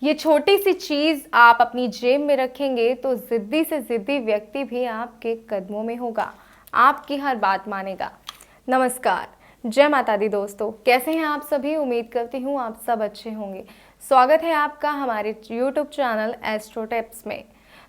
ये छोटी सी चीज आप अपनी जेब में रखेंगे तो जिद्दी से जिद्दी व्यक्ति भी आपके कदमों में होगा, आपकी हर बात मानेगा। नमस्कार, जय माता दी दोस्तों, कैसे हैं आप सभी। उम्मीद करती हूँ आप सब अच्छे होंगे। स्वागत है आपका हमारे YouTube चैनल एस्ट्रो टिप्स में।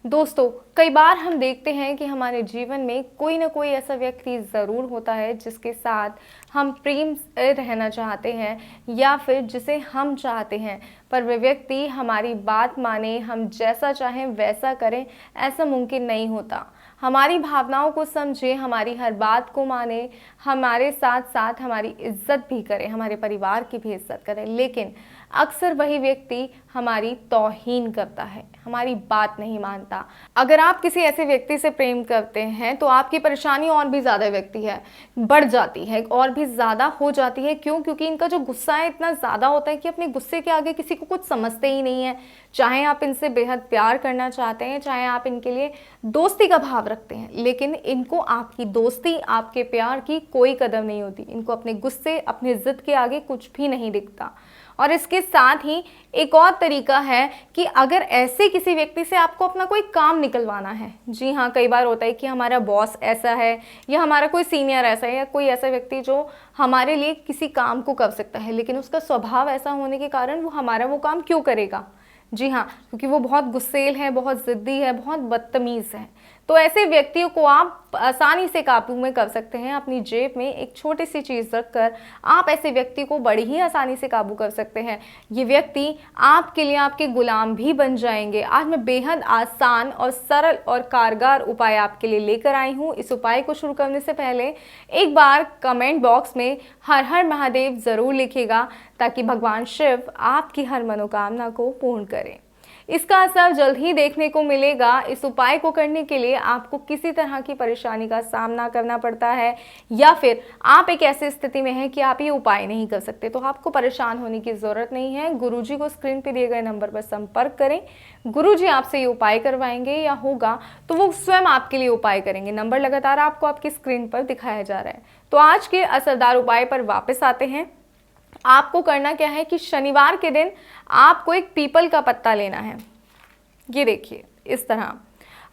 दोस्तों, कई बार हम देखते हैं कि हमारे जीवन में कोई ना कोई ऐसा व्यक्ति ज़रूर होता है जिसके साथ हम प्रेम से रहना चाहते हैं या फिर जिसे हम चाहते हैं, पर वह व्यक्ति हमारी बात माने, हम जैसा चाहें वैसा करें, ऐसा मुमकिन नहीं होता। हमारी भावनाओं को समझे, हमारी हर बात को माने, हमारे साथ साथ हमारी इज्जत भी करे, हमारे परिवार की भी इज्जत करे, लेकिन अक्सर वही व्यक्ति हमारी तौहीन करता है, हमारी बात नहीं मानता। अगर आप किसी ऐसे व्यक्ति से प्रेम करते हैं तो आपकी परेशानी और भी ज़्यादा व्यक्ति है बढ़ जाती है और भी ज़्यादा हो जाती है। क्यों? क्योंकि इनका जो गुस्सा है इतना ज़्यादा होता है कि अपने गुस्से के आगे किसी को कुछ समझते ही नहीं है। चाहे आप इनसे बेहद प्यार करना चाहते हैं, चाहे आप इनके लिए दोस्ती का भाव रखते हैं, लेकिन इनको आपकी दोस्ती, आपके प्यार की कोई कदर नहीं होती। इनको अपने गुस्से, अपनी जिद के आगे कुछ भी नहीं दिखता। और इसके साथ ही एक और तरीका है कि अगर ऐसे किसी व्यक्ति से आपको अपना कोई काम निकलवाना है, जी हाँ, कई बार होता है कि हमारा बॉस ऐसा है या हमारा कोई सीनियर ऐसा है या कोई ऐसा व्यक्ति जो हमारे लिए किसी काम को कर सकता है, लेकिन उसका स्वभाव ऐसा होने के कारण वो हमारा वो काम क्यों करेगा। जी हाँ, क्योंकि वो बहुत गुस्सेल है, बहुत ज़िद्दी है, बहुत बदतमीज़ है। तो ऐसे व्यक्तियों को आप आसानी से काबू में कर सकते हैं। अपनी जेब में एक छोटी सी चीज़ रखकर आप ऐसे व्यक्ति को बड़ी ही आसानी से काबू कर सकते हैं। ये व्यक्ति आपके लिए आपके गुलाम भी बन जाएंगे। आज मैं बेहद आसान और सरल और कारगर उपाय आपके लिए लेकर आई हूँ। इस उपाय को शुरू करने से पहले एक बार कमेंट बॉक्स में हर हर महादेव ज़रूर लिखिएगा, ताकि भगवान शिव आपकी हर मनोकामना को पूर्ण करें। इसका असर जल्द ही देखने को मिलेगा। इस उपाय को करने के लिए आपको किसी तरह की परेशानी का सामना करना पड़ता है या फिर आप एक ऐसी स्थिति में हैं कि आप ये उपाय नहीं कर सकते, तो आपको परेशान होने की ज़रूरत नहीं है। गुरुजी को स्क्रीन पर दिए गए नंबर पर संपर्क करें। गुरुजी आपसे ये उपाय करवाएंगे या होगा तो वो स्वयं आपके लिए उपाय करेंगे। नंबर लगातार आपको आपकी स्क्रीन पर दिखाया जा रहा है। तो आज के असरदार उपाय पर वापस आते हैं। आपको करना क्या है कि शनिवार के दिन आपको एक पीपल का पत्ता लेना है। ये देखिए, इस तरह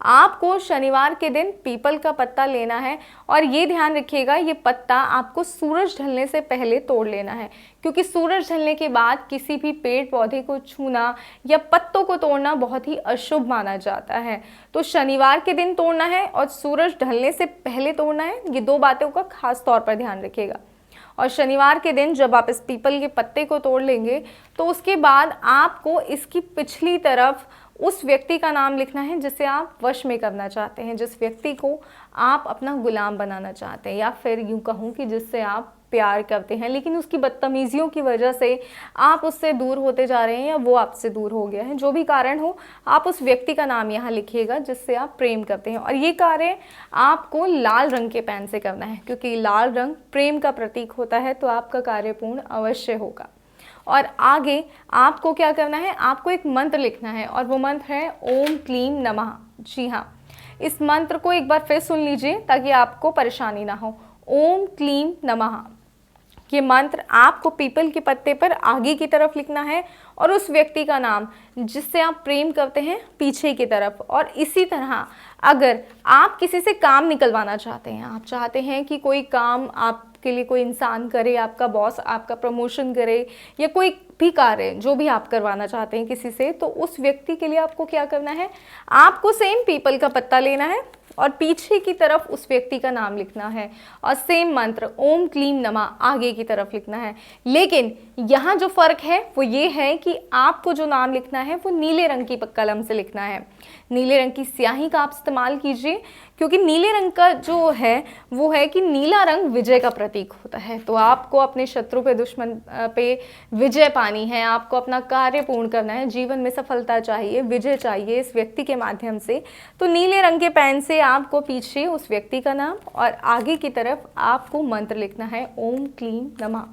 आपको शनिवार के दिन पीपल का पत्ता लेना है और ये ध्यान रखिएगा, ये पत्ता आपको सूरज ढलने से पहले तोड़ लेना है, क्योंकि सूरज ढलने के बाद किसी भी पेड़ पौधे को छूना या पत्तों को तोड़ना बहुत ही अशुभ माना जाता है। तो शनिवार के दिन तोड़ना है और सूरज ढलने से पहले तोड़ना है। ये दो बातों का खास तौर पर ध्यान रखिएगा। और शनिवार के दिन जब आप इस पीपल के पत्ते को तोड़ लेंगे तो उसके बाद आपको इसकी पिछली तरफ उस व्यक्ति का नाम लिखना है जिसे आप वश में करना चाहते हैं, जिस व्यक्ति को आप अपना गुलाम बनाना चाहते हैं, या फिर यूँ कहूँ कि जिससे आप प्यार करते हैं, लेकिन उसकी बदतमीज़ियों की वजह से आप उससे दूर होते जा रहे हैं या वो आपसे दूर हो गया है। जो भी कारण हो, आप उस व्यक्ति का नाम यहाँ लिखिएगा जिससे आप प्रेम करते हैं। और ये कार्य आपको लाल रंग के पेन से करना है, क्योंकि लाल रंग प्रेम का प्रतीक होता है। तो आपका कार्य पूर्ण अवश्य होगा। और आगे आपको क्या करना है, आपको एक मंत्र लिखना है और वो मंत्र है ओम क्लीम नमः। जी हाँ, इस मंत्र को एक बार फिर सुन लीजिए ताकि आपको परेशानी ना हो। ओम क्लीम नमः, ये मंत्र आपको पीपल के पत्ते पर आगे की तरफ लिखना है और उस व्यक्ति का नाम जिससे आप प्रेम करते हैं पीछे की तरफ। और इसी तरह अगर आप किसी से काम निकलवाना चाहते हैं, आप चाहते हैं कि कोई काम आपके लिए कोई इंसान करे, आपका बॉस आपका प्रमोशन करे या कोई भी कार्य जो भी आप करवाना चाहते हैं किसी से, तो उस व्यक्ति के लिए आपको क्या करना है, आपको सेम पीपल का पत्ता लेना है और पीछे की तरफ उस व्यक्ति का नाम लिखना है और सेम मंत्र ओम क्लीम नमः आगे की तरफ लिखना है। लेकिन यहाँ जो फ़र्क है वो ये है कि आपको जो नाम लिखना है वो नीले रंग की कलम से लिखना है। नीले रंग की स्याही का आप इस्तेमाल कीजिए, क्योंकि नीले रंग का जो है वो है कि नीला रंग विजय का प्रतीक होता है। तो आपको अपने शत्रु पे, दुश्मन पे विजय पानी है, आपको अपना कार्य पूर्ण करना है, जीवन में सफलता चाहिए, विजय चाहिए इस व्यक्ति के माध्यम से। तो नीले रंग के पेन से आपको पीछे उस व्यक्ति का नाम और आगे की तरफ आपको मंत्र लिखना है ओम क्लीम नमः।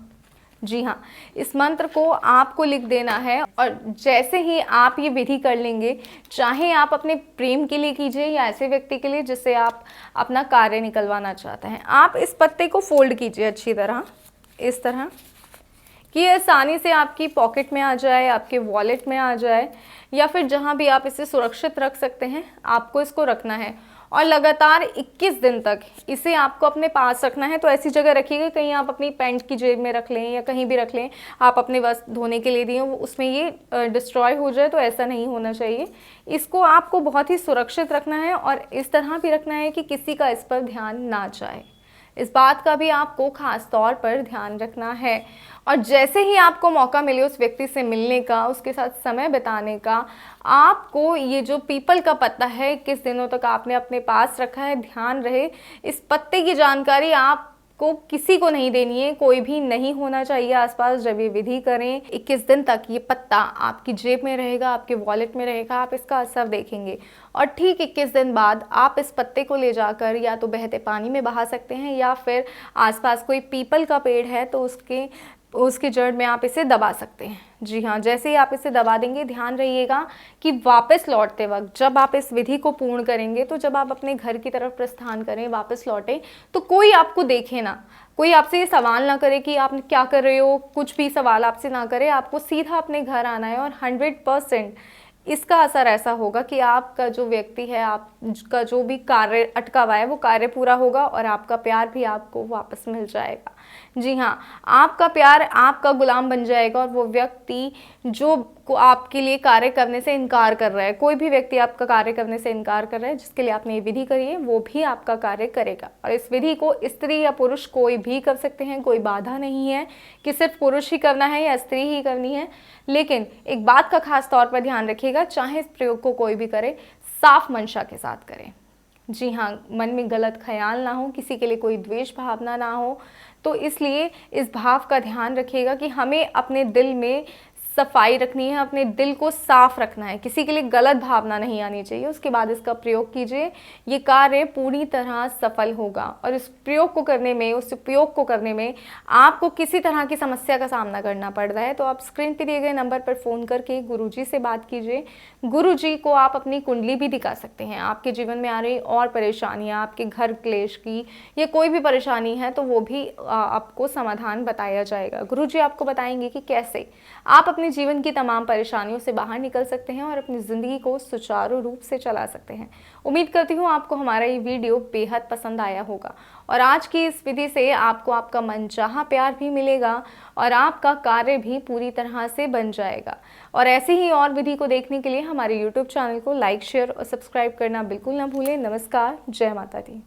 जी हाँ, इस मंत्र को आपको लिख देना है और जैसे ही आप ये विधि कर लेंगे, चाहे आप अपने प्रेम के लिए कीजिए या ऐसे व्यक्ति के लिए जिससे आप अपना कार्य निकलवाना चाहते हैं, आप इस पत्ते को फोल्ड कीजिए अच्छी तरह, इस तरह कि ये आसानी से आपकी पॉकेट में आ जाए, आपके वॉलेट में आ जाए, या फिर जहाँ भी आप इसे सुरक्षित रख सकते हैं आपको इसको रखना है। और लगातार 21 दिन तक इसे आपको अपने पास रखना है। तो ऐसी जगह रखिएगा, कहीं आप अपनी पैंट की जेब में रख लें या कहीं भी रख लें, आप अपने वस्त्र धोने के लिए दिए हो उसमें ये डिस्ट्रॉय हो जाए, तो ऐसा नहीं होना चाहिए। इसको आपको बहुत ही सुरक्षित रखना है और इस तरह भी रखना है कि किसी का इस पर ध्यान ना जाए। इस बात का भी आपको खास तौर पर ध्यान रखना है। और जैसे ही आपको मौका मिले उस व्यक्ति से मिलने का, उसके साथ समय बिताने का, आपको ये जो पीपल का पत्ता है किस दिनों तक आपने अपने पास रखा है, ध्यान रहे इस पत्ते की जानकारी आपको किसी को नहीं देनी है, कोई भी नहीं होना चाहिए आसपास जब ये विधि करें। 21 दिन तक ये पत्ता आपकी जेब में रहेगा, आपके वॉलेट में रहेगा, आप इसका असर देखेंगे। और ठीक 21 दिन बाद आप इस पत्ते को ले जाकर या तो बहते पानी में बहा सकते हैं, या फिर आसपास कोई पीपल का पेड़ है तो उसकी जड़ में आप इसे दबा सकते हैं। जी हाँ, जैसे ही आप इसे दबा देंगे, ध्यान रहिएगा कि वापस लौटते वक्त जब आप इस विधि को पूर्ण करेंगे, तो जब आप अपने घर की तरफ प्रस्थान करें, वापस लौटें, तो कोई आपको देखे ना, कोई आपसे ये सवाल ना करे कि आप क्या कर रहे हो, कुछ भी सवाल आपसे ना करे। आपको सीधा अपने घर आना है और 100% इसका असर ऐसा होगा कि आपका जो व्यक्ति है, आपका जो भी कार्य अटका हुआ है वो कार्य पूरा होगा और आपका प्यार भी आपको वापस मिल जाएगा। जी हाँ, आपका प्यार आपका गुलाम बन जाएगा और वो व्यक्ति जो को आपके लिए कार्य करने से इनकार कर रहा है, कोई भी व्यक्ति आपका कार्य करने से इनकार कर रहा है जिसके लिए आपने ये विधि करी है, वो भी आपका कार्य करेगा। और इस विधि को स्त्री या पुरुष कोई भी कर सकते हैं, कोई बाधा नहीं है कि सिर्फ पुरुष ही करना है या स्त्री ही करनी है। लेकिन एक बात का खास तौर पर ध्यान रखिएगा, चाहे इस प्रयोग को कोई भी करे, साफ मंशा के साथ करें। जी हाँ, मन में गलत ख्याल ना हो, किसी के लिए कोई द्वेष भावना ना हो। तो इसलिए इस भाव का ध्यान रखिएगा कि हमें अपने दिल में सफाई रखनी है, अपने दिल को साफ रखना है, किसी के लिए गलत भावना नहीं आनी चाहिए। उसके बाद इसका प्रयोग कीजिए, ये कार्य पूरी तरह सफल होगा। और इस प्रयोग को करने में, उस उपयोग को करने में आपको किसी तरह की समस्या का सामना करना पड़ रहा है तो आप स्क्रीन पर दिए गए नंबर पर फ़ोन करके गुरुजी से बात कीजिए। गुरुजी को आप अपनी कुंडली भी दिखा सकते हैं। आपके जीवन में आ रही और परेशानियाँ, आपके घर क्लेश की या कोई भी परेशानी है तो वो भी आपको समाधान बताया जाएगा। गुरुजी आपको बताएंगे कि कैसे आप अपने जीवन की तमाम परेशानियों से बाहर निकल सकते हैं और अपनी ज़िंदगी को सुचारू रूप से चला सकते हैं। उम्मीद करती हूँ आपको हमारा ये वीडियो बेहद पसंद आया होगा और आज की इस विधि से आपको आपका मनचाहा प्यार भी मिलेगा और आपका कार्य भी पूरी तरह से बन जाएगा। और ऐसे ही और विधि को देखने के लिए हमारे YouTube चैनल को लाइक, शेयर और सब्सक्राइब करना बिल्कुल ना भूलें। नमस्कार, जय माता दी।